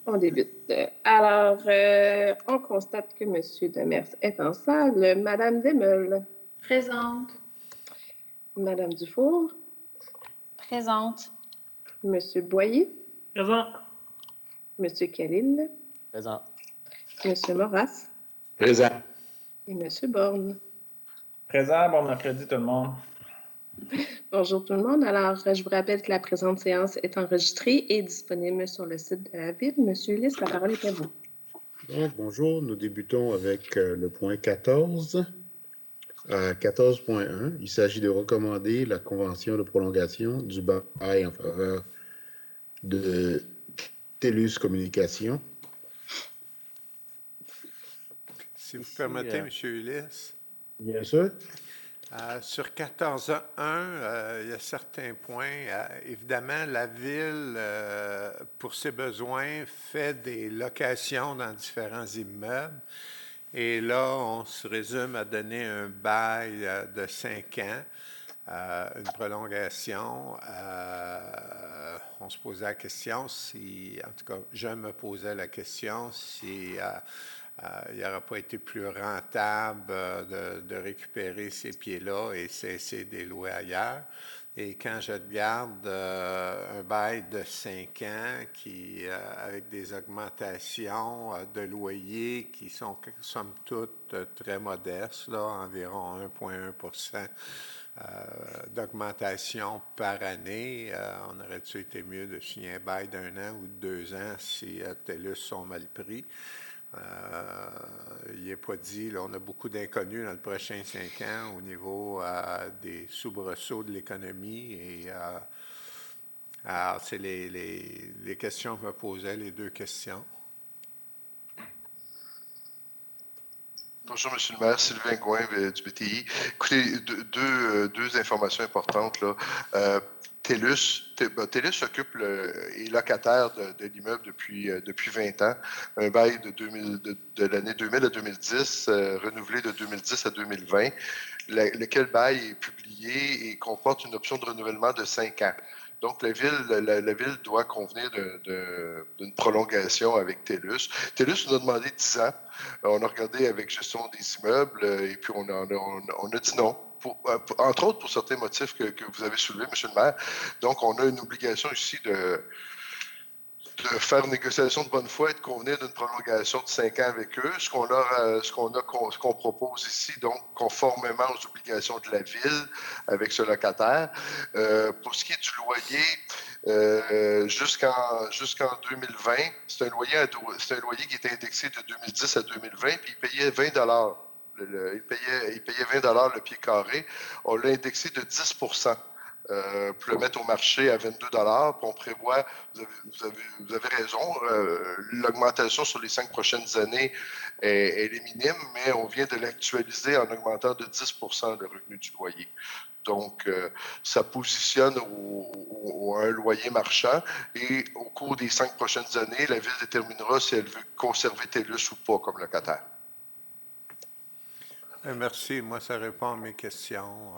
On débute. Alors, on constate que M. Demers est en salle. Madame Desmeules. Présente. Madame Dufour. Présente. Monsieur Boyer. Présent. Monsieur Khalil. Présent. Monsieur Maurras. Présent. Et Monsieur Borne. Présent, bon mercredi tout le monde. Bonjour tout le monde. Alors, je vous rappelle que la présente séance est enregistrée et disponible sur le site de la Ville. Monsieur Ulysse, la parole est à vous. Donc, bonjour, nous débutons avec le point 14. 14.1, il s'agit de recommander la convention de prolongation du bail en faveur de TELUS Communications. Si vous permettez, M. Ulysse. Bien sûr. Sur 14.1, il y a certains points. Évidemment, la Ville, pour ses besoins, fait des locations dans différents immeubles. Et là, on se résume à donner un bail de 5 ans, une prolongation. On se posait la question si, en tout cas, je me posais la question si il n'aurait pas été plus rentable de récupérer ces pieds-là et cesser de les louer ailleurs. Et quand je regarde un bail de 5 ans avec des augmentations de loyers qui sont, somme toute, très modestes, là, environ 1,1 % d'augmentation par année, on aurait-tu été mieux de signer un bail d'1 an ou de 2 ans si TELUS sont mal pris? Il n'est pas dit, là, on a beaucoup d'inconnus dans le prochain 5 ans au niveau des soubresauts de l'économie. Et alors, c'est les questions que je me posais, les deux questions. Bonjour, M. le maire, Sylvain Gouin du BTI. Écoutez, deux informations importantes, là. TELUS occupe est locataire de l'immeuble depuis 20 ans, un bail de l'année 2000 à 2010, renouvelé de 2010 à 2020, lequel bail est publié et comporte une option de renouvellement de 5 ans. Donc, la Ville doit convenir d'une prolongation avec TELUS. TELUS nous a demandé 10 ans. On a regardé avec gestion des immeubles et puis on a dit non. Entre autres pour certains motifs que vous avez soulevés, M. le maire. Donc, on a une obligation ici de faire une négociation de bonne foi et de convenir d'une prolongation de 5 ans avec eux. Ce qu'on propose ici, donc, conformément aux obligations de la Ville avec ce locataire. Pour ce qui est du loyer, jusqu'en 2020, c'est un loyer qui était indexé de 2010 à 2020, puis il payait 20 $. Il payait 20 $ le pied carré. On l'a indexé de 10 %. Pour le mettre au marché à 22 $. Puis on prévoit, vous avez raison, l'augmentation sur les 5 prochaines années elle est minime, mais on vient de l'actualiser en augmentant de 10 % le revenu du loyer. Donc, ça positionne un loyer marchand et au cours des 5 prochaines années, la Ville déterminera si elle veut conserver TELUS ou pas comme locataire. Merci. Moi, ça répond à mes questions.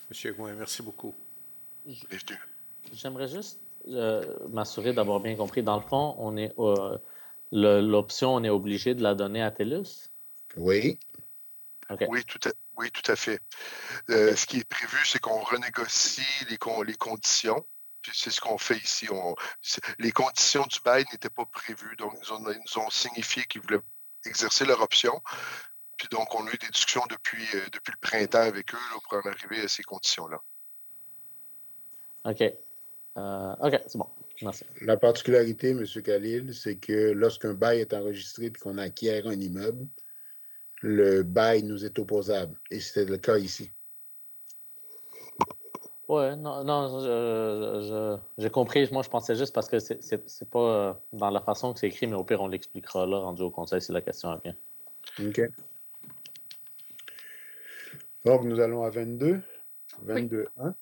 Monsieur Gouin, merci beaucoup. J'aimerais juste m'assurer d'avoir bien compris. Dans le fond, l'option, on est obligé de la donner à TELUS? Oui. Okay. Oui, tout à fait. Ce qui est prévu, c'est qu'on renégocie les conditions. Puis c'est ce qu'on fait ici. Les conditions du bail n'étaient pas prévues. Donc, ils nous ont signifié qu'ils voulaient exercer leur option. Puis donc, on a eu des discussions depuis le printemps avec eux là, pour en arriver à ces conditions-là. OK. C'est bon. Merci. La particularité, M. Khalil, c'est que lorsqu'un bail est enregistré et qu'on acquiert un immeuble, le bail nous est opposable. Et c'était le cas ici. Oui, non, j'ai compris. Moi, je pensais juste parce que c'est pas dans la façon que c'est écrit, mais au pire, on l'expliquera là, rendu au conseil, si la question revient. OK. Donc, nous allons à 22. 22.1. Il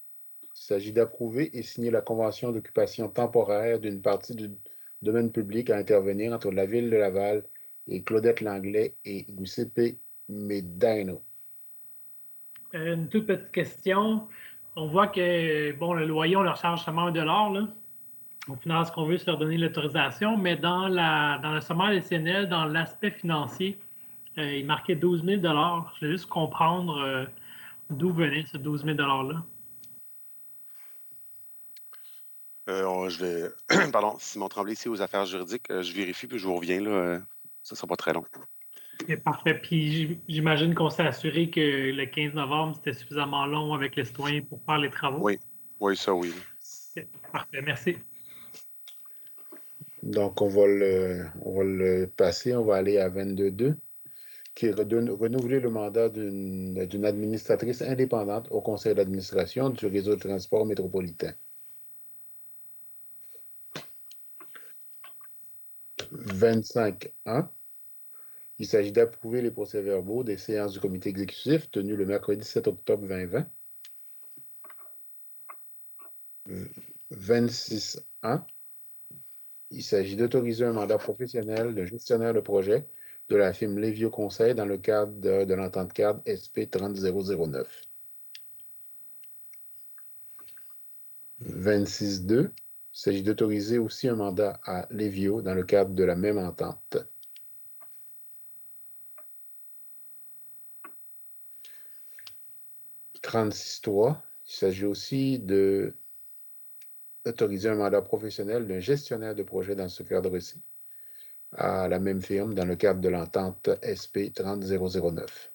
s'agit d'approuver et signer la convention d'occupation temporaire d'une partie du domaine public à intervenir entre la Ville de Laval et Claudette Langlais et Giuseppe Medano. Une toute petite question. On voit que, bon, le loyer, on leur charge seulement $1, là. au final, ce qu'on veut, c'est leur donner l'autorisation, mais dans le sommaire additionnel, dans l'aspect financier, il marquait 12 000 $. Je veux juste comprendre d'où venait ce 12 000 $-là. Je vais. Pardon, Simon Tremblay ici aux affaires juridiques. Je vérifie puis je vous reviens. Là, ça ne sera pas très long. Okay, parfait. Puis j'imagine qu'on s'est assuré que le 15 novembre, c'était suffisamment long avec les citoyens pour faire les travaux. Oui, ça oui. Okay, parfait, merci. Donc, on va le passer. On va aller à 22.2, qui est renouveler le mandat d'une administratrice indépendante au conseil d'administration du réseau de transport métropolitain. 25.1. Il s'agit d'approuver les procès-verbaux des séances du comité exécutif tenues le mercredi 7 octobre 2020. 26.1. Il s'agit d'autoriser un mandat professionnel de gestionnaire de projet de la firme Lévio Conseil dans le cadre de l'entente cadre SP 30009. 26.2. Il s'agit d'autoriser aussi un mandat à Lévio dans le cadre de la même entente. 36.3. Il s'agit aussi d'autoriser un mandat professionnel d'un gestionnaire de projet dans ce cadre-ci à la même firme dans le cadre de l'entente SP 30009.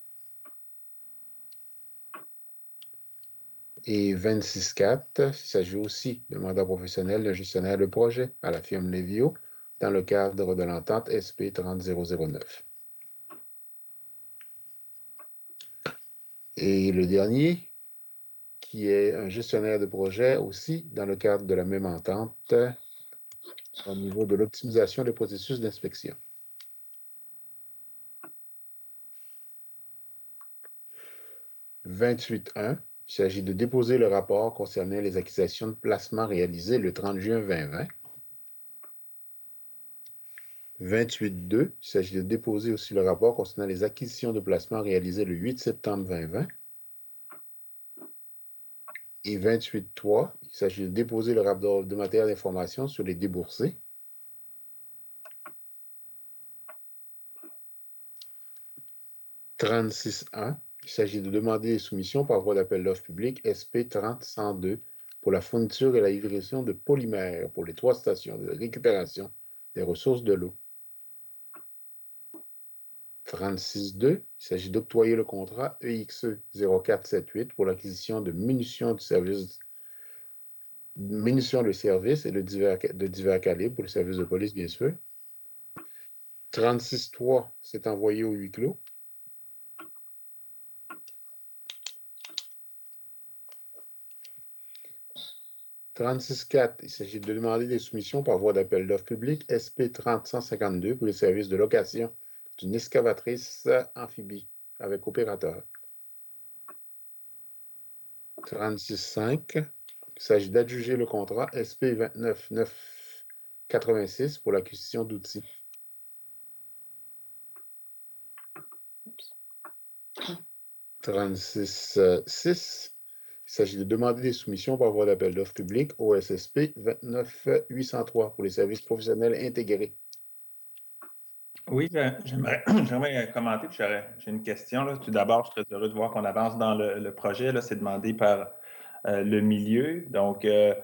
Et 26.4, il s'agit aussi de mandat professionnel d'un gestionnaire de projet à la firme Lévio dans le cadre de l'entente SP 30009. Et le dernier, qui est un gestionnaire de projet aussi dans le cadre de la même entente au niveau de l'optimisation des processus d'inspection. 28.1, il s'agit de déposer le rapport concernant les acquisitions de placements réalisées le 30 juin 2020. 28.2, il s'agit de déposer aussi le rapport concernant les acquisitions de placements réalisées le 8 septembre 2020. Et 28.3, il s'agit de déposer le rapport de matière d'information sur les déboursés. 36.1, il s'agit de demander les soumissions par voie d'appel d'offres public SP 30-102 pour la fourniture et la livraison de polymères pour les 3 stations de récupération des ressources de l'eau. 36.2, il s'agit d'octroyer le contrat EXE 0478 pour l'acquisition de munitions de service et de divers calibres pour le service de police, bien sûr. 36.3, c'est envoyé au huis clos. 36.4, il s'agit de demander des soumissions par voie d'appel d'offres public SP 30-152 pour les services de location d'une excavatrice amphibie avec opérateur. 36.5, il s'agit d'adjuger le contrat SP 29-986 pour l'acquisition d'outils. 36.6, il s'agit de demander des soumissions par voie d'appel d'offres public au SSP 29-803 pour les services professionnels intégrés. Oui, j'aimerais commenter. J'ai une question. Là. Tout d'abord, je suis très heureux de voir qu'on avance dans le projet. C'est demandé par le milieu. Donc, je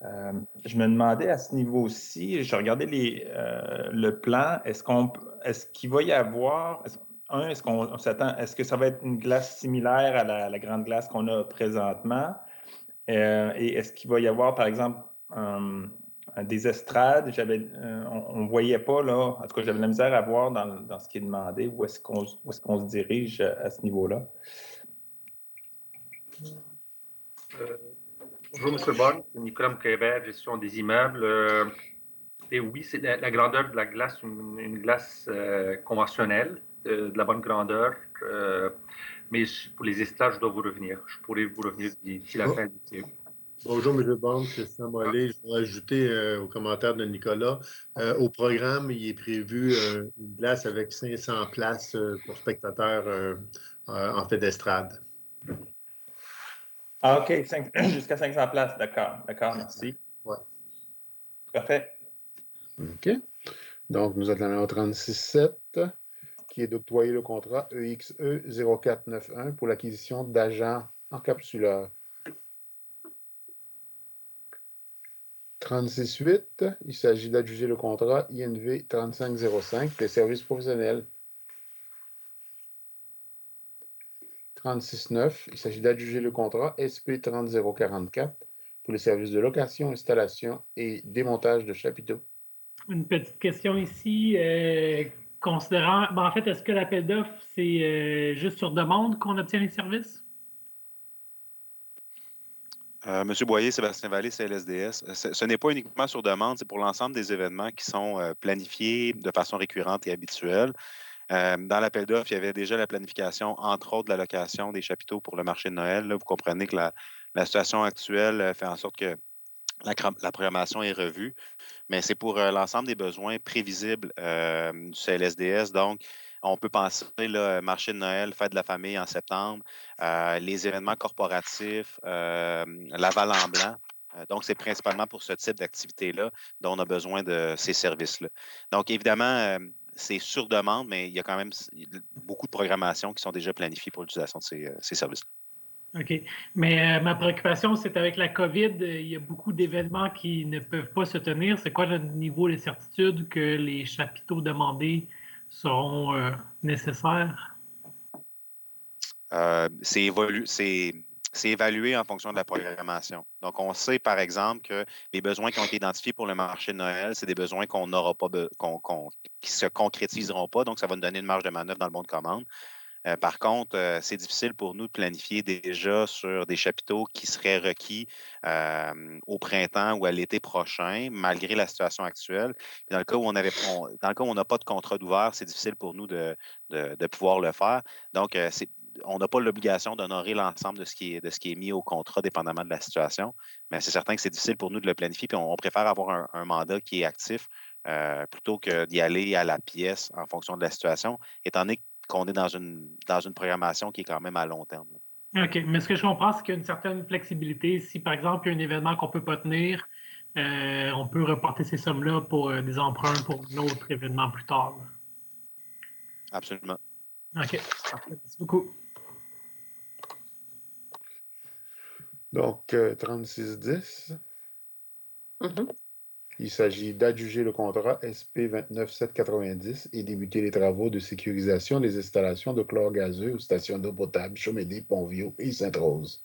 me demandais à ce niveau-ci, je regardais le plan, est-ce qu'il va y avoir, est-ce qu'on s'attend, est-ce que ça va être une glace similaire à la grande glace qu'on a présentement? Et est-ce qu'il va y avoir, par exemple, des estrades? On ne voyait pas, là, en tout cas, j'avais de la misère à voir dans ce qui est demandé, où est-ce qu'on se dirige à ce niveau-là? Bonjour, M. Bond. Nicolas Mquebert, gestion des immeubles. Et oui, c'est la grandeur de la glace, une glace conventionnelle, de la bonne grandeur. Mais pour les estrades, je dois vous revenir. Je pourrais vous revenir d'ici la fin du TU. Bonjour, M. Bond, Christian Mollet. Je vais ajouter au commentaire de Nicolas. Au programme, il est prévu une glace avec 500 places pour spectateurs en fait d'estrade. Ah, OK, jusqu'à 500 places, d'accord, merci. Ouais. Parfait. OK. Donc, nous allons au 36.7, qui est d'octroyer le contrat EXE 0491 pour l'acquisition d'agents encapsuleurs. 36.8, il s'agit d'adjuger le contrat INV 3505, les services professionnels. 36.9, il s'agit d'adjuger le contrat SP 30044 pour les services de location, installation et démontage de chapiteaux. Une petite question ici. Considérant, en fait, est-ce que l'appel d'offres, c'est juste sur demande qu'on obtient les services? Monsieur Boyer, Sébastien Vallée, CLSDS. Ce n'est pas uniquement sur demande, c'est pour l'ensemble des événements qui sont planifiés de façon récurrente et habituelle. Dans l'appel d'offres, il y avait déjà la planification, entre autres, de la location des chapiteaux pour le marché de Noël. Là, vous comprenez que la situation actuelle fait en sorte que la programmation est revue, mais c'est pour l'ensemble des besoins prévisibles du CLSDS. Donc, on peut penser marché de Noël, fête de la famille en septembre, les événements corporatifs, Laval en blanc. Donc, c'est principalement pour ce type d'activité-là dont on a besoin de ces services-là. Donc, évidemment, c'est sur demande, mais il y a quand même beaucoup de programmations qui sont déjà planifiées pour l'utilisation de ces services-là. OK. Mais ma préoccupation, c'est avec la COVID, il y a beaucoup d'événements qui ne peuvent pas se tenir. C'est quoi le niveau de certitude que les chapiteaux demandés seront nécessaires? C'est évalué en fonction de la programmation. Donc, on sait, par exemple, que les besoins qui ont été identifiés pour le marché de Noël, c'est des besoins qu'on n'aura pas, qui ne se concrétiseront pas. Donc, ça va nous donner une marge de manœuvre dans le bon de commande. Par contre, c'est difficile pour nous de planifier déjà sur des chapiteaux qui seraient requis au printemps ou à l'été prochain, malgré la situation actuelle. Puis dans le cas où on n'a pas de contrat d'ouvert, c'est difficile pour nous de pouvoir le faire. Donc, on n'a pas l'obligation d'honorer l'ensemble de ce qui est mis au contrat, dépendamment de la situation. Mais c'est certain que c'est difficile pour nous de le planifier. Puis on préfère avoir un mandat qui est actif plutôt que d'y aller à la pièce en fonction de la situation, étant donné qu'on est dans une programmation qui est quand même à long terme. OK. Mais ce que je comprends, c'est qu'il y a une certaine flexibilité. Si, par exemple, il y a un événement qu'on ne peut pas tenir, on peut reporter ces sommes-là pour des emprunts pour un autre événement plus tard. Absolument. OK. Merci beaucoup. Donc, 3610. Il s'agit d'adjuger le contrat SP 29790 et débuter les travaux de sécurisation des installations de chlore gazeux aux stations d'eau potable Chaumédé, Pont-Vieux et Sainte-Rose.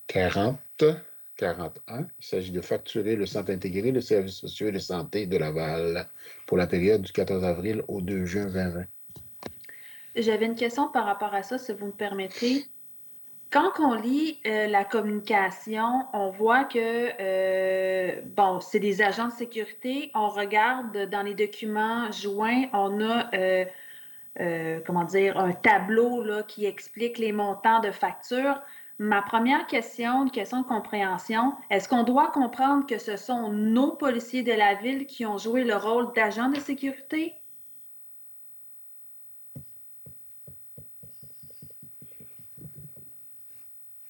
« 41. Il s'agit de facturer le Centre intégré de services sociaux et de santé de Laval pour la période du 14 avril au 2 juin 2020. J'avais une question par rapport à ça, si vous me permettez. Quand on lit la communication, on voit que, bon, c'est des agents de sécurité. On regarde dans les documents joints, on a, comment dire, un tableau là, qui explique les montants de factures. Ma première question, une question de compréhension, est-ce qu'on doit comprendre que ce sont nos policiers de la ville qui ont joué le rôle d'agents de sécurité?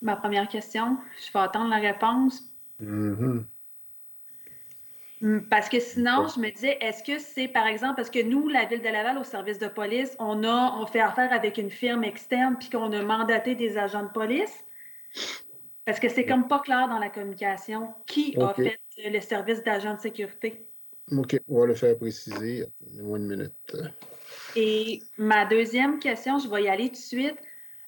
Ma première question, je vais attendre la réponse. Parce que sinon, je me disais, est-ce que c'est, par exemple, parce que nous, la Ville de Laval, au service de police, on fait affaire avec une firme externe puis qu'on a mandaté des agents de police? Parce que c'est comme pas clair dans la communication. Qui a fait le service d'agent de sécurité? OK, on va le faire préciser. Une minute. Et ma deuxième question, je vais y aller tout de suite.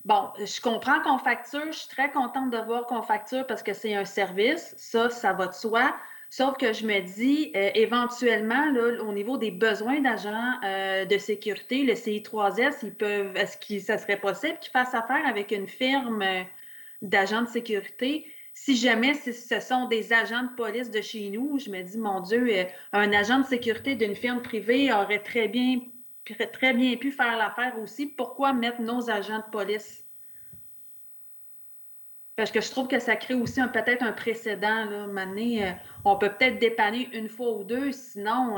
Bon, je comprends qu'on facture. Je suis très contente de voir qu'on facture parce que c'est un service. Ça va de soi. Sauf que je me dis, éventuellement, là, au niveau des besoins d'agents de sécurité, le CI3S, est-ce que ça serait possible qu'ils fassent affaire avec une firme d'agents de sécurité? Si jamais ce sont des agents de police de chez nous, je me dis, mon Dieu, un agent de sécurité d'une firme privée aurait très bien pu faire l'affaire aussi. Pourquoi mettre nos agents de police? Parce que je trouve que ça crée aussi peut-être un précédent. Là. Maintenant, on peut peut-être dépanner une fois ou deux, sinon,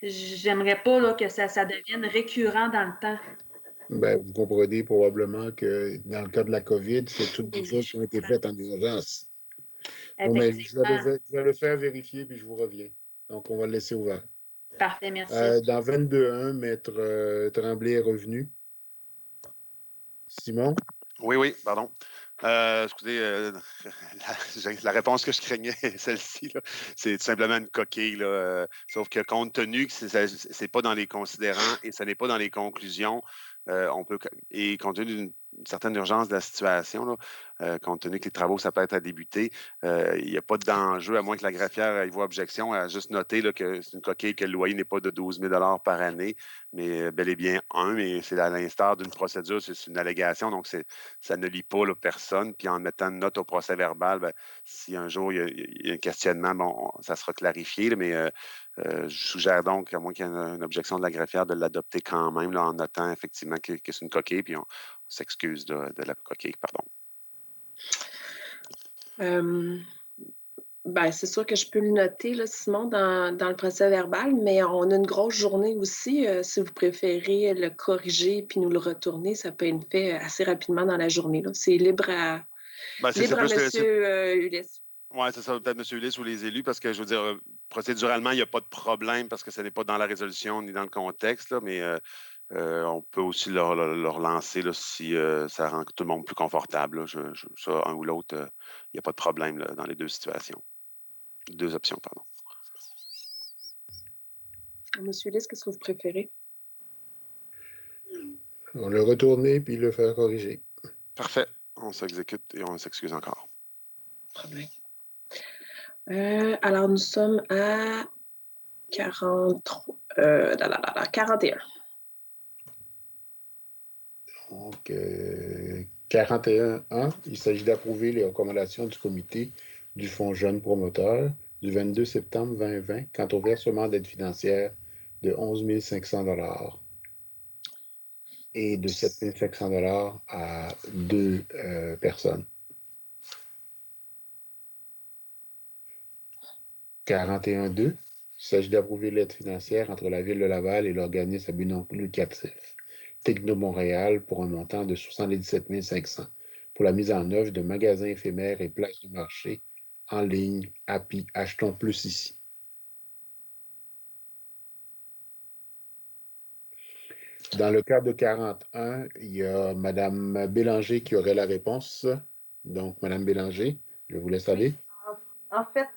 j'aimerais pas là, que ça devienne récurrent dans le temps. Ben, vous comprenez probablement que dans le cas de la COVID, c'est toutes des choses qui ont été faites en urgence. Non, mais je vais le faire vérifier puis je vous reviens. Donc, on va le laisser ouvert. Parfait, merci. Dans 22.1, Maître Tremblay est revenu. Simon? Oui, pardon. Excusez, la réponse que je craignais, celle-ci, là, c'est tout simplement une coquille. Là, sauf que compte tenu que c'est pas dans les considérants et ce n'est pas dans les conclusions, et compte tenu d'une certaine urgence de la situation, là, compte tenu que les travaux s'apprêtent à débuter, il n'y a pas d'enjeu, à moins que la greffière y voit objection, à juste noter là, que c'est une coquille, que le loyer n'est pas de 12 000 par année, mais bel et bien mais c'est à l'instar d'une procédure, c'est une allégation, donc ça ne lie pas là, personne. Puis en mettant une note au procès verbal, ben, si un jour il y a un questionnement, bon, ça sera clarifié, là, mais je suggère donc, à moins qu'il y ait une objection de la greffière, de l'adopter quand même là, en notant effectivement que c'est une coquille, puis on s'excuse de la coquille, pardon. Ben, c'est sûr que je peux le noter, là, Simon, dans le procès verbal, mais on a une grosse journée aussi. Si vous préférez le corriger puis nous le retourner, ça peut être fait assez rapidement dans la journée. C'est libre à M. Ulysse. Oui, c'est ça, peut-être M. Ulysse ou les élus, parce que je veux dire, procéduralement, il n'y a pas de problème parce que ce n'est pas dans la résolution ni dans le contexte, là, mais on peut aussi le relancer là, si ça rend tout le monde plus confortable. Là. Ça, un ou l'autre, il n'y a pas de problème là, dans les deux situations. Deux options, pardon. M. Ulysse, qu'est-ce que vous préférez? On le retourner puis le faire corriger. Parfait. On s'exécute et on s'excuse encore. Problème. Alors, nous sommes à 41. Donc, 41.1, il s'agit d'approuver les recommandations du comité du Fonds Jeunes Promoteurs du 22 septembre 2020 quant au versement d'aide financière de 11 500 $ et de 7 500 $ à 2 personnes. 41.2, il s'agit d'approuver l'aide financière entre la Ville de Laval et l'organisme à but non lucratif Techno Montréal pour un montant de 77 500 pour la mise en œuvre de magasins éphémères et places de marché en ligne, API Achetons Plus ici. Dans le cadre de 41, il y a Mme Bélanger qui aurait la réponse. Donc, Mme Bélanger, je vous laisse aller. En fait,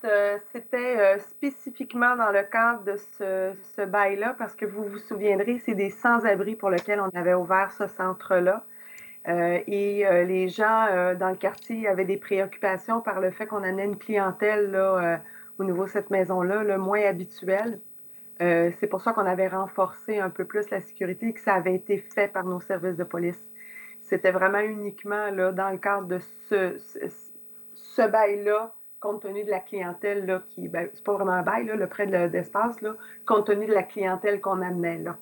c'était spécifiquement dans le cadre de ce bail-là, parce que vous vous souviendrez, c'est des sans-abri pour lesquels on avait ouvert ce centre-là. Les gens dans le quartier avaient des préoccupations par le fait qu'on amenait une clientèle là, au niveau de cette maison-là, le moins habituelle. C'est pour ça qu'on avait renforcé un peu plus la sécurité et que ça avait été fait par nos services de police. C'était vraiment uniquement là, dans le cadre de ce bail-là, compte tenu de la clientèle là, qui, ben, c'est pas vraiment un bail, là, le prêt d'espace, là, compte tenu de la clientèle qu'on amenait là.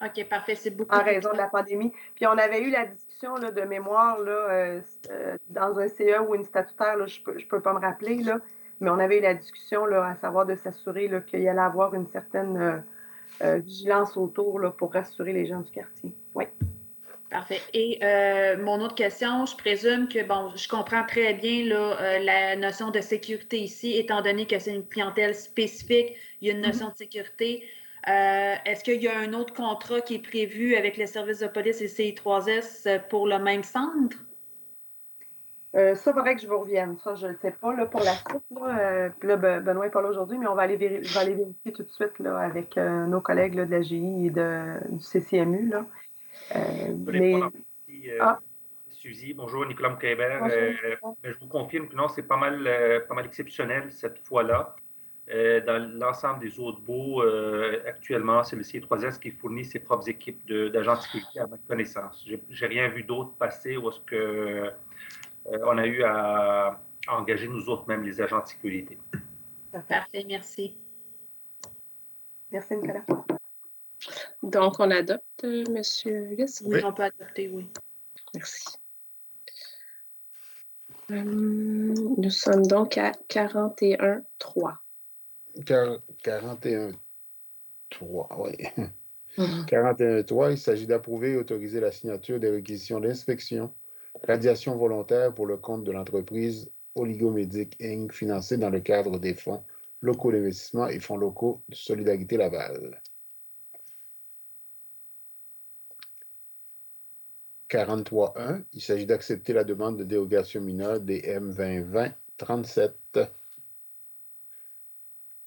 OK, parfait, c'est beaucoup. En raison de la pandémie. Puis on avait eu la discussion là, de mémoire là, dans un CE ou une statutaire, là, je peux pas me rappeler, là, mais on avait eu la discussion là, à savoir de s'assurer là, qu'il y allait avoir une certaine vigilance autour là, pour rassurer les gens du quartier. Oui. Parfait. Et mon autre question, je présume que, bon, je comprends très bien là, la notion de sécurité ici, étant donné que c'est une clientèle spécifique, il y a une notion de sécurité. Est-ce qu'il y a un autre contrat qui est prévu avec les services de police et CI3S pour le même centre? Ça, il faudrait que je vous revienne. Ça, je ne le sais pas là, pour la suite. Là, puis là, Benoît n'est pas là aujourd'hui, mais on va aller je vais aller vérifier tout de suite là, avec nos collègues là, de la GI et du CCMU. Là. Suzy, bonjour, Nicolas Moukaibert. Je vous confirme que non, c'est pas mal exceptionnel cette fois-là. Dans l'ensemble des autres baux, actuellement, c'est le CI3S qui fournit ses propres équipes d'agents de sécurité à ma connaissance. Je n'ai rien vu d'autre passer où est-ce que on a eu à engager nous autres même les agents de sécurité. Parfait, merci. Merci, Nicolas. Donc, on adopte, M. Ulysse? Oui, on peut adopter, oui. Merci. Nous sommes donc à 41.3. 41.3, oui. 41.3, il s'agit d'approuver et autoriser la signature des réquisitions d'inspection radiation volontaire pour le compte de l'entreprise Oligomédic Inc., financée dans le cadre des fonds locaux d'investissement et fonds locaux de Solidarité Laval. 43.1, il s'agit d'accepter la demande de dérogation mineure DM 2020-37.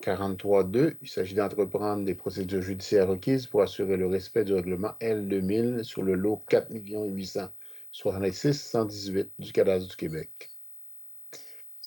43.2, il s'agit d'entreprendre des procédures judiciaires requises pour assurer le respect du règlement L2000 sur le lot 4 866 118 du cadastre du Québec.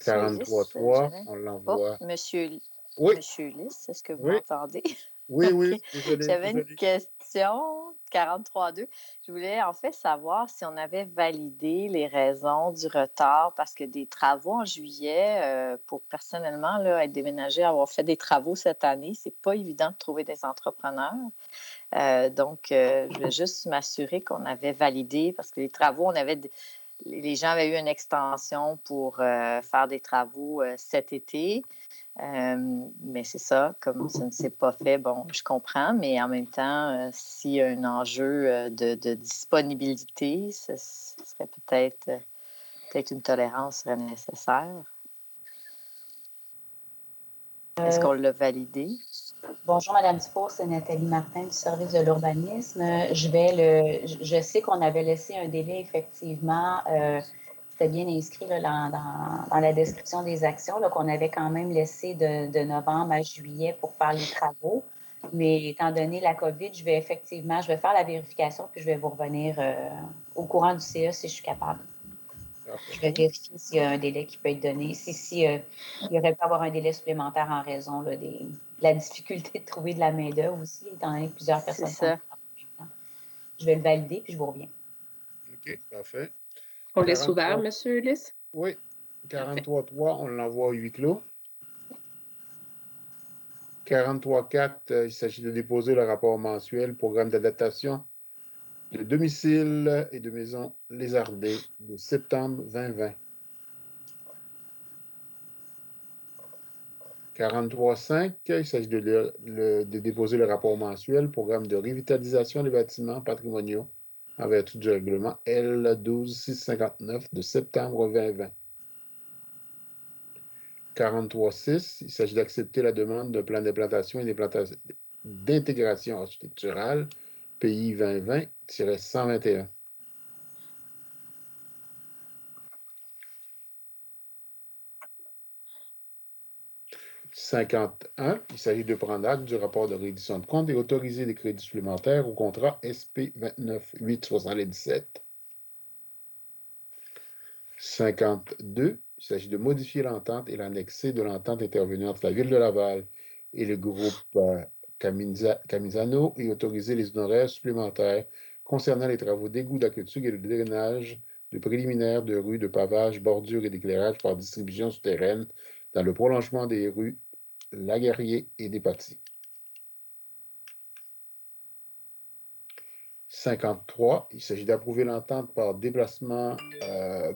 43.3, on l'envoie. Monsieur Oui. Monsieur Ulysse, est-ce que vous Oui. m'entendez? Oui, oui, Ok. désolé. J'avais une question, 43.2. Je voulais en fait savoir si on avait validé les raisons du retard parce que des travaux en juillet, pour personnellement là, être déménagé, avoir fait des travaux cette année, c'est pas évident de trouver des entrepreneurs. Donc, je voulais juste m'assurer qu'on avait validé parce que les travaux, les gens avaient eu une extension pour faire des travaux cet été. Mais c'est ça, comme ça ne s'est pas fait, bon, je comprends, mais en même temps, s'il y a un enjeu de disponibilité, ce serait peut-être une tolérance serait nécessaire. Est-ce qu'on l'a validé? Bonjour, Mme Dufour, c'est Nathalie Martin du service de l'urbanisme. Je sais qu'on avait laissé un délai, effectivement, c'était bien inscrit là, dans la description des actions, là, qu'on avait quand même laissé de novembre à juillet pour faire les travaux. Mais étant donné la COVID, je vais faire la vérification puis je vais vous revenir au courant du CA si je suis capable. Je vais vérifier s'il y a un délai qui peut être donné. Il y aurait pu avoir un délai supplémentaire en raison là, de la difficulté de trouver de la main-d'œuvre aussi, étant donné que plusieurs personnes sont en même temps. Je vais le valider puis je vous reviens. OK, parfait. On laisse ouvert, M. Ulysse? Oui. 43.3, on l'envoie au huis clos. 43.4, il s'agit de déposer le rapport mensuel, programme d'adaptation de domicile et de maison lézardée de septembre 2020. 43.5, il s'agit de déposer le rapport mensuel, programme de revitalisation des bâtiments patrimoniaux en vertu du règlement L12659 de septembre 2020. 43.6, il s'agit d'accepter la demande d'un plan d'implantation et d'intégration architecturale PI 2020-121. 51, il s'agit de prendre acte du rapport de réédition de compte et autoriser des crédits supplémentaires au contrat SP 29877. 52, il s'agit de modifier l'entente et l'annexer de l'entente intervenue entre la Ville de Laval et le groupe Camisano et autoriser les honoraires supplémentaires concernant les travaux d'égout, d'aqueduc et de drainage, de préliminaires de rues, de pavage, bordures et d'éclairage par distribution souterraine dans le prolongement des rues Laguerrier et des Patis. 53, il s'agit d'approuver l'entente par déplacement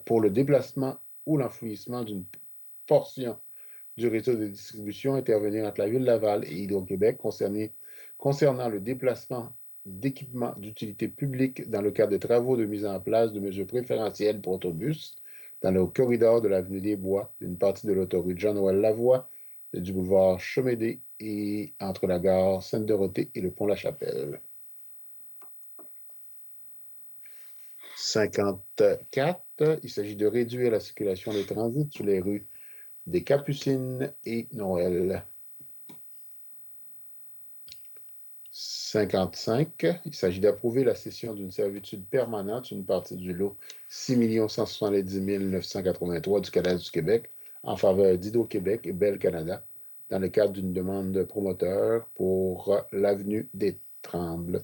pour le déplacement ou l'enfouissement d'une portion du réseau de distribution intervenir entre la Ville de Laval et Hydro-Québec concernant le déplacement d'équipements d'utilité publique dans le cadre de travaux de mise en place de mesures préférentielles pour autobus dans le corridor de l'avenue des Bois, d'une partie de l'autoroute Jean-Noël Lavoie, du boulevard Chomédé et entre la gare Sainte-Dorothée et le pont La Chapelle. 54, il s'agit de réduire la circulation des transits sur les rues des Capucines et Noël. 55, il s'agit d'approuver la cession d'une servitude permanente sur une partie du lot 6 170 983 du cadastre du Québec en faveur d'Hydro-Québec et Bell Canada dans le cadre d'une demande de promoteur pour l'avenue des Trembles.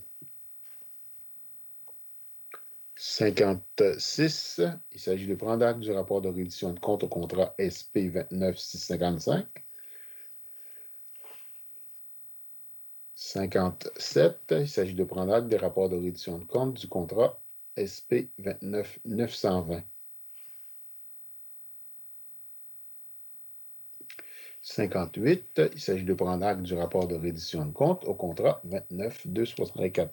56, il s'agit de prendre acte du rapport de réédition de compte au contrat SP 29655. 57, il s'agit de prendre acte des rapports de réédition de compte du contrat SP 29920. 58, il s'agit de prendre acte du rapport de reddition de compte au contrat 29-264.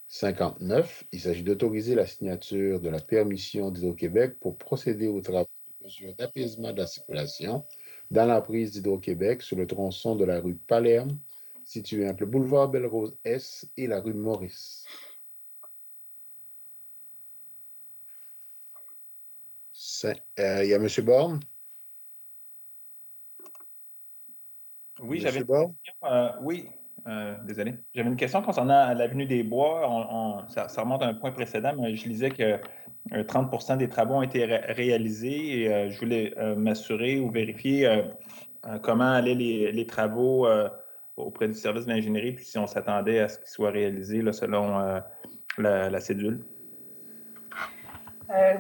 59, il s'agit d'autoriser la signature de la permission d'Hydro-Québec pour procéder aux travaux de mesure d'apaisement de la circulation dans l'emprise d'Hydro-Québec sur le tronçon de la rue Palerme, situé entre le boulevard Belle-Rose-S et la rue Maurice. Il y a M. Borne. Oui, j'avais une question. Désolé. J'avais une question concernant l'avenue des Bois. Ça remonte à un point précédent, mais je lisais que 30 des travaux ont été réalisés et je voulais m'assurer ou vérifier comment allaient les travaux auprès du service de l'ingénierie, puis si on s'attendait à ce qu'ils soient réalisés là, selon la cédule.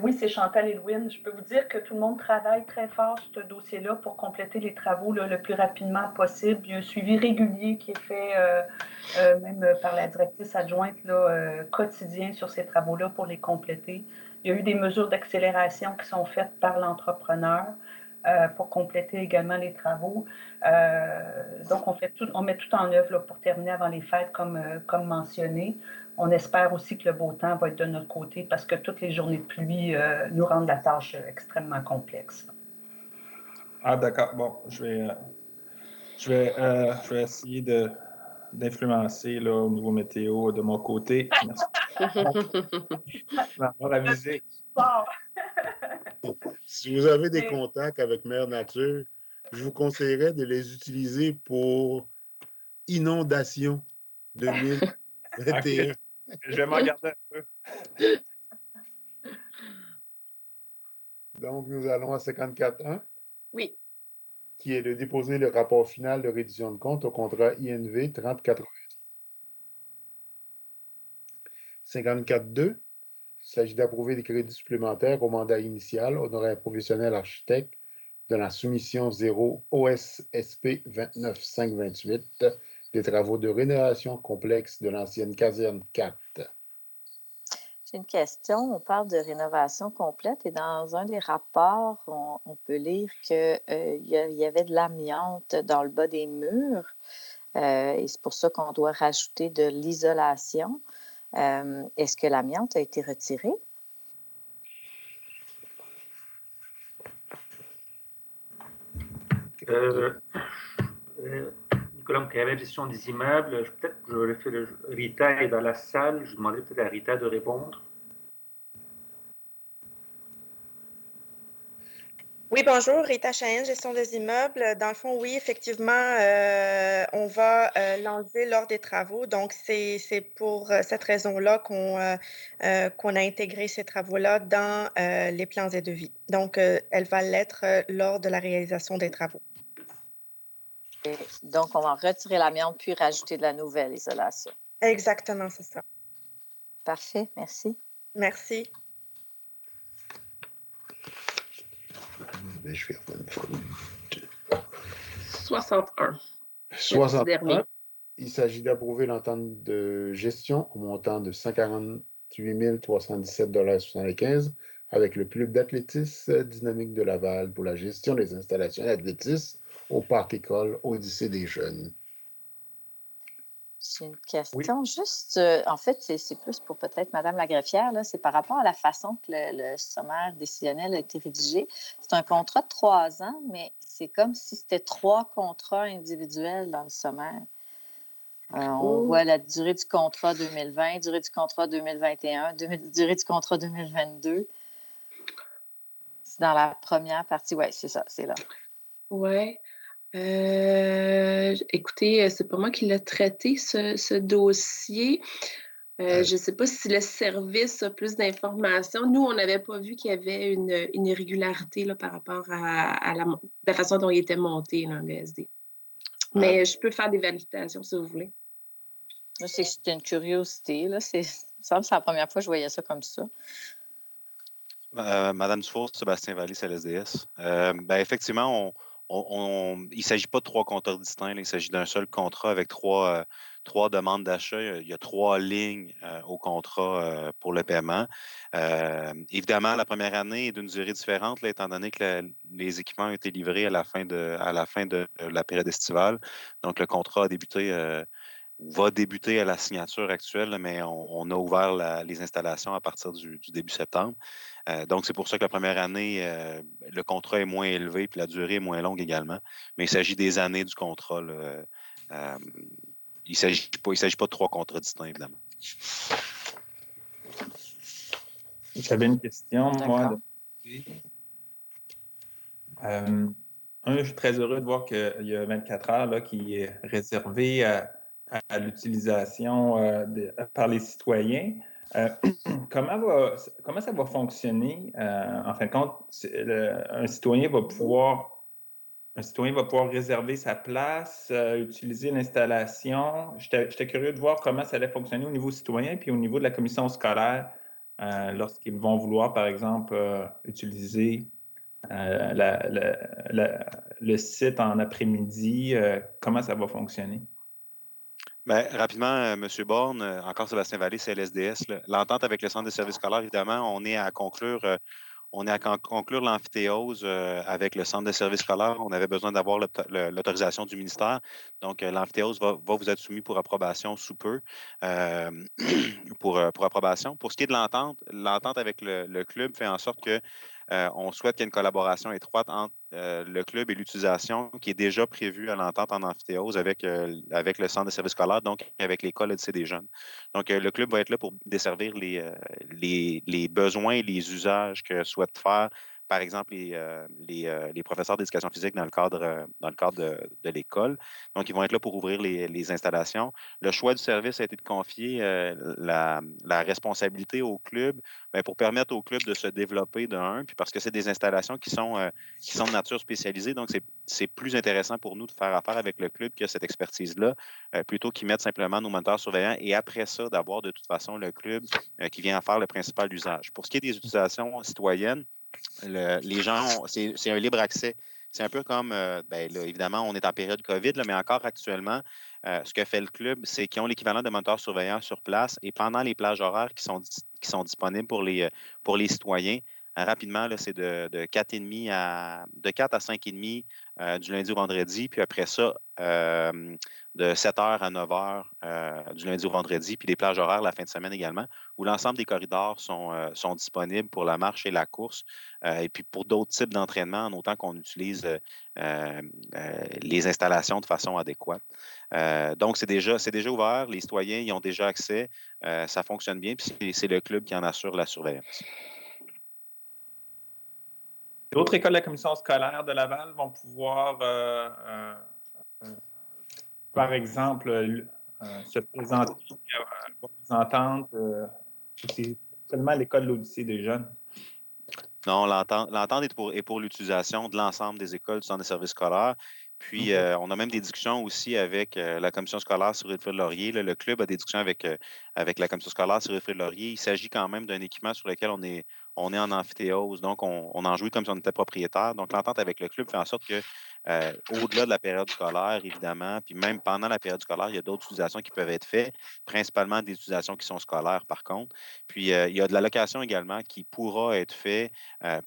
Oui, c'est Chantal Elouine. Je peux vous dire que tout le monde travaille très fort sur ce dossier-là pour compléter les travaux là, le plus rapidement possible. Il y a un suivi régulier qui est fait même par la directrice adjointe là, quotidien sur ces travaux-là pour les compléter. Il y a eu des mesures d'accélération qui sont faites par l'entrepreneur pour compléter également les travaux. Donc, on met tout en œuvre là, pour terminer avant les fêtes, comme mentionné. On espère aussi que le beau temps va être de notre côté parce que toutes les journées de pluie nous rendent la tâche extrêmement complexe. Ah, d'accord. Bon, je vais essayer d'influencer là, au niveau météo de mon côté. Merci. M'avoir avisé. Si vous avez des contacts avec Mère Nature, je vous conseillerais de les utiliser pour inondation 2021. Okay. Je vais m'en garder un peu. Donc, nous allons à 54.1. Oui. Qui est de déposer le rapport final de reddition de compte au contrat INV 3080. 54.2. Il s'agit d'approuver des crédits supplémentaires au mandat initial, honoraire professionnel architecte, de la soumission 0 OSSP 29528, des travaux de rénovation complexe de l'ancienne caserne 4. J'ai une question. On parle de rénovation complète et dans un des rapports, on peut lire qu'il y avait de l'amiante dans le bas des murs et c'est pour ça qu'on doit rajouter de l'isolation. Est-ce que l'amiante a été retirée? Nicolas Mcavet, gestion des immeubles. Peut-être que j'aurais fait Rita est dans la salle. Je demanderais peut-être à Rita de répondre. Oui, bonjour, Rita Chahine, gestion des immeubles. Dans le fond, oui, effectivement, on va l'enlever lors des travaux. Donc, c'est pour cette raison-là qu'on a intégré ces travaux-là dans les plans et devis. Donc, elle va l'être lors de la réalisation des travaux. Et donc, on va retirer l'amiante puis rajouter de la nouvelle isolation. Exactement, c'est ça. Parfait, merci. Merci. Je vais faire une fois. 61. 61. Il s'agit d'approuver l'entente de gestion au montant de 148 317,75 avec le club d'athlétisme dynamique de Laval pour la gestion des installations d'athlétisme au parc école Odyssée des jeunes. J'ai une question. Oui. Juste, en fait, c'est plus pour peut-être Mme la greffière, c'est par rapport à la façon que le sommaire décisionnel a été rédigé. C'est un contrat de 3 ans, mais c'est comme si c'était 3 contrats individuels dans le sommaire. On voit la durée du contrat 2020, durée du contrat 2021, durée du contrat 2022. C'est dans la première partie. Oui, c'est ça, c'est là. Oui. Écoutez, c'est pas moi qui l'ai traité, ce dossier. Je ne sais pas si le service a plus d'informations. Nous, on n'avait pas vu qu'il y avait une irrégularité là, par rapport à la façon dont il était monté, là, le SD. Mais je peux faire des validations si vous voulez. C'était une curiosité. Là. Il me semble que c'est la première fois que je voyais ça comme ça. Madame Dufour, Sébastien Vallée, CLSDS. Effectivement, il ne s'agit pas de 3 contrats distincts, là, il s'agit d'un seul contrat avec 3 demandes d'achat. Il y a 3 lignes au contrat pour le paiement. Évidemment, la première année est d'une durée différente, là, étant donné que les équipements ont été livrés à la fin de la période estivale. Donc, le contrat va débuter à la signature actuelle, mais on a ouvert les installations à partir du début septembre. Donc, c'est pour ça que la première année, le contrat est moins élevé puis la durée est moins longue également. Mais il s'agit des années du contrat, là. Il ne s'agit pas de 3 contrats distincts, évidemment. J'avais une question, moi. Je suis très heureux de voir qu'il y a 24 heures là, qui est réservé à l'utilisation par les citoyens. Comment ça va fonctionner? En fin de compte, un citoyen va pouvoir réserver sa place, utiliser l'installation. J'étais curieux de voir comment ça allait fonctionner au niveau citoyen puis au niveau de la commission scolaire lorsqu'ils vont vouloir, par exemple, utiliser le site en après-midi. Comment ça va fonctionner? Bien, rapidement, M. Borne, encore Sébastien Vallée, CLSDS. L'entente avec le Centre de services scolaires, évidemment, on est à conclure l'amphithéose avec le Centre de services scolaires. On avait besoin d'avoir l'autorisation du ministère. Donc, l'amphithéose va vous être soumis pour approbation sous peu, pour approbation. Pour ce qui est de l'entente avec le club fait en sorte que on souhaite qu'il y ait une collaboration étroite entre le club et l'utilisation qui est déjà prévue à l'entente en amphithéose avec le Centre de services scolaires, donc avec l'école lycée des jeunes. Donc, le club va être là pour desservir les besoins et les usages que souhaitent faire, par exemple, les professeurs d'éducation physique dans le cadre de l'école. Donc, ils vont être là pour ouvrir les installations. Le choix du service a été de confier la responsabilité au club pour permettre au club de se développer puis parce que c'est des installations qui sont de nature spécialisée. Donc, c'est plus intéressant pour nous de faire affaire avec le club qui a cette expertise-là, plutôt qu'ils mettent simplement nos moniteurs surveillants et après ça, d'avoir de toute façon le club qui vient en faire le principal usage. Pour ce qui est des utilisations citoyennes, les gens, c'est un libre accès. C'est un peu comme, là, évidemment, on est en période COVID, là, mais encore actuellement, ce que fait le club, c'est qu'ils ont l'équivalent de moniteurs surveillants sur place et pendant les plages horaires qui sont disponibles pour les citoyens, rapidement, là, c'est de 4 à 5h30 du lundi au vendredi, puis après ça, de 7h à 9h du lundi au vendredi, puis les plages horaires la fin de semaine également, où l'ensemble des corridors sont disponibles pour la marche et la course, et puis pour d'autres types d'entraînement, en autant qu'on utilise les installations de façon adéquate. Donc, c'est déjà ouvert, les citoyens y ont déjà accès, ça fonctionne bien, puis c'est le club qui en assure la surveillance. D'autres écoles de la commission scolaire de Laval vont pouvoir, par exemple, se présenter à la représentante. C'est seulement l'école de l'Odyssée des jeunes. Non, l'entente est pour l'utilisation de l'ensemble des écoles du Centre de services scolaires. Puis, on a même des discussions aussi avec la commission scolaire sur Wilfrid-Laurier. Le club a des discussions avec la commission scolaire sur Wilfrid-Laurier. Il s'agit quand même d'un équipement sur lequel on est en amphithéose. Donc, on en jouit comme si on était propriétaire. Donc, l'entente avec le club fait en sorte que, au-delà de la période scolaire, évidemment, puis même pendant la période scolaire, il y a d'autres utilisations qui peuvent être faites, principalement des utilisations qui sont scolaires, par contre. Puis, il y a de la location également qui pourra être faite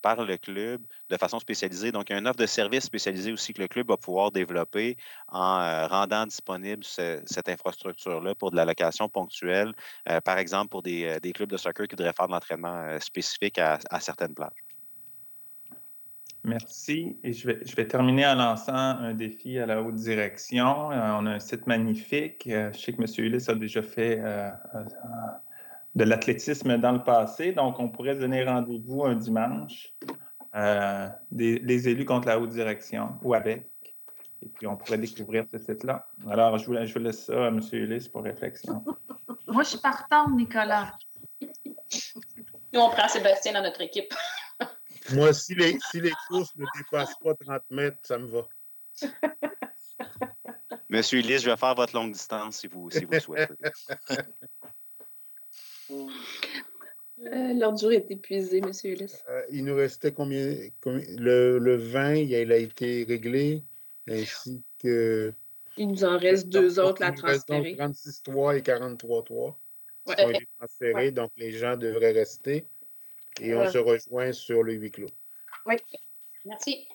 par le club de façon spécialisée. Donc, il y a une offre de service spécialisée aussi que le club va pouvoir développer en rendant disponible cette infrastructure-là pour de la location ponctuelle, par exemple pour des clubs de soccer qui devraient faire de l'entraînement spécifique à certaines plages. Merci. Et je vais terminer en lançant un défi à la haute direction. On a un site magnifique. Je sais que M. Ulysse a déjà fait de l'athlétisme dans le passé. Donc, on pourrait donner rendez-vous un dimanche, des élus contre la haute direction ou avec. Et puis, on pourrait découvrir ce site-là. Alors, je vous laisse ça à M. Ulysse pour réflexion. Moi, je suis partante, Nicolas. Nous, on prend Sébastien dans notre équipe. Moi, si les courses ne dépassent pas 30 mètres, ça me va. Monsieur Ulysse, je vais faire votre longue distance si vous le souhaitez. L'ordre du jour est épuisé, M. Ulysse. Il nous restait combien? Le 20, il a été réglé, ainsi que... Il nous en reste deux autres à Il nous reste donc transférer. 36.3 et 43.3 Ouais. qui ont été transférés, donc les gens devraient rester. Et on se rejoint sur le huis clos. Oui. Merci.